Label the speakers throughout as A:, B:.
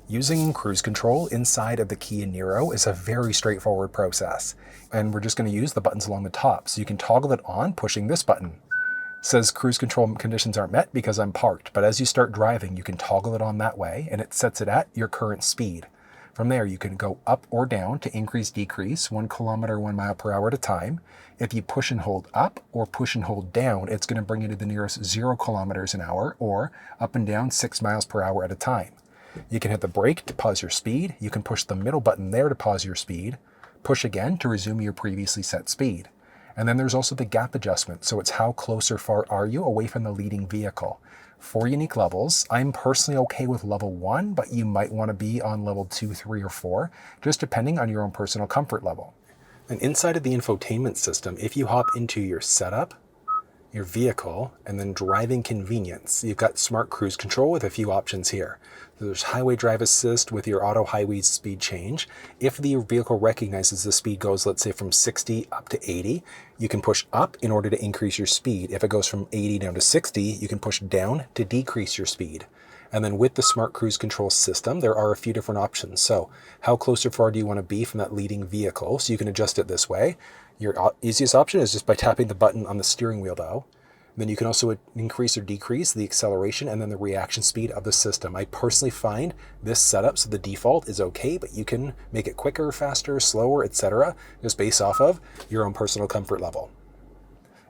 A: Using cruise control inside of the Kia Niro is a very straightforward process. And we're just going to use the buttons along the top. So you can toggle it on pushing this button. It says cruise control conditions aren't met because I'm parked. But as you start driving, you can toggle it on that way and it sets it at your current speed. From there, you can go up or down to increase, decrease, 1 kilometer, 1 mile per hour at a time. If you push and hold up or push and hold down, it's going to bring you to the nearest 0 kilometers an hour or up and down 6 miles per hour at a time. You can hit the brake to pause your speed. You can push the middle button there to pause your speed. Push again to resume your previously set speed. And then there's also the gap adjustment. So it's how close or far are you away from the leading vehicle. 4 unique levels. I'm personally okay with level 1, but you might want to be on level 2, 3, or 4, just depending on your own personal comfort level. And inside of the infotainment system, if you hop into your setup, your vehicle, and then driving convenience, you've got smart cruise control with a few options here. There's highway drive assist with your auto highway speed change. If the vehicle recognizes the speed goes, let's say from 60 up to 80, you can push up in order to increase your speed. If it goes from 80 down to 60, you can push down to decrease your speed. And then with the smart cruise control system, there are a few different options. So how close or far do you want to be from that leading vehicle? So you can adjust it this way. Your easiest option is just by tapping the button on the steering wheel though. Then you can also increase or decrease the acceleration and then the reaction speed of the system. I personally find this setup, so the default is okay, but you can make it quicker, faster, slower, etc., just based off of your own personal comfort level.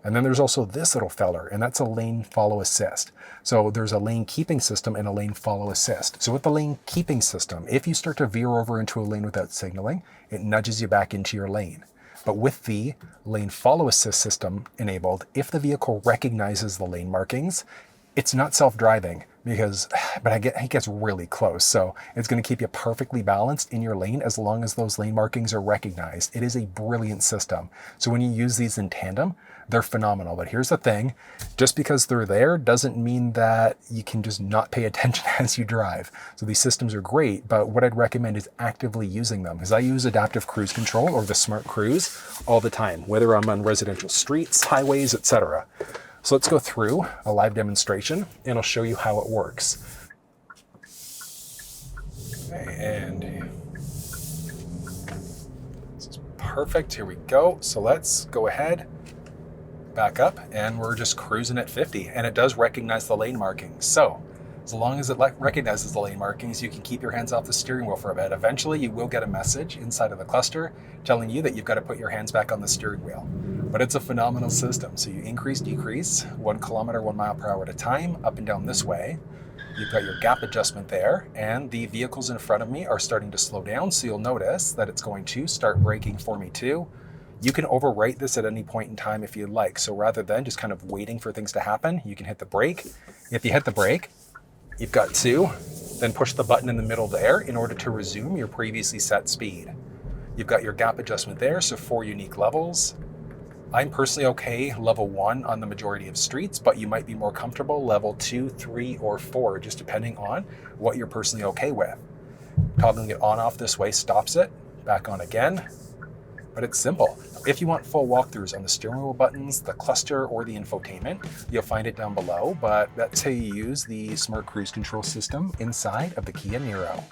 A: And then there's also this little feller, and that's a lane follow assist. So there's a lane keeping system and a lane follow assist. So with the lane keeping system, if you start to veer over into a lane without signaling, it nudges you back into your lane. But with the lane follow assist system enabled, if the vehicle recognizes the lane markings, it's not self-driving but it gets really close. So it's going to keep you perfectly balanced in your lane as long as those lane markings are recognized. It is a brilliant system. So when you use these in tandem, they're phenomenal. But here's the thing, just because they're there doesn't mean that you can just not pay attention as you drive. So these systems are great, but what I'd recommend is actively using them, because I use adaptive cruise control or the smart cruise all the time, whether I'm on residential streets, highways, etc. So let's go through a live demonstration and I'll show you how it works. Okay, and this is perfect. Here we go. So let's go ahead, back up, and we're just cruising at 50, and it does recognize the lane markings. So as long as it recognizes the lane markings, you can keep your hands off the steering wheel for a bit. Eventually, you will get a message inside of the cluster telling you that you've got to put your hands back on the steering wheel. But it's a phenomenal system. So you increase, decrease, 1 kilometer, 1 mile per hour at a time, up and down this way. You've got your gap adjustment there, and the vehicles in front of me are starting to slow down. So you'll notice that it's going to start braking for me too. You can overwrite this at any point in time if you'd like. So rather than just kind of waiting for things to happen, you can hit the brake. If you hit the brake, you've got to then push the button in the middle there in order to resume your previously set speed. You've got your gap adjustment there, so 4 unique levels. I'm personally okay level 1 on the majority of streets, but you might be more comfortable level 2, 3, or 4, just depending on what you're personally okay with. Toggling it on off this way stops it, back on again. But it's simple. If you want full walkthroughs on the steering wheel buttons, the cluster, or the infotainment, you'll find it down below, but that's how you use the smart cruise control system inside of the Kia Niro.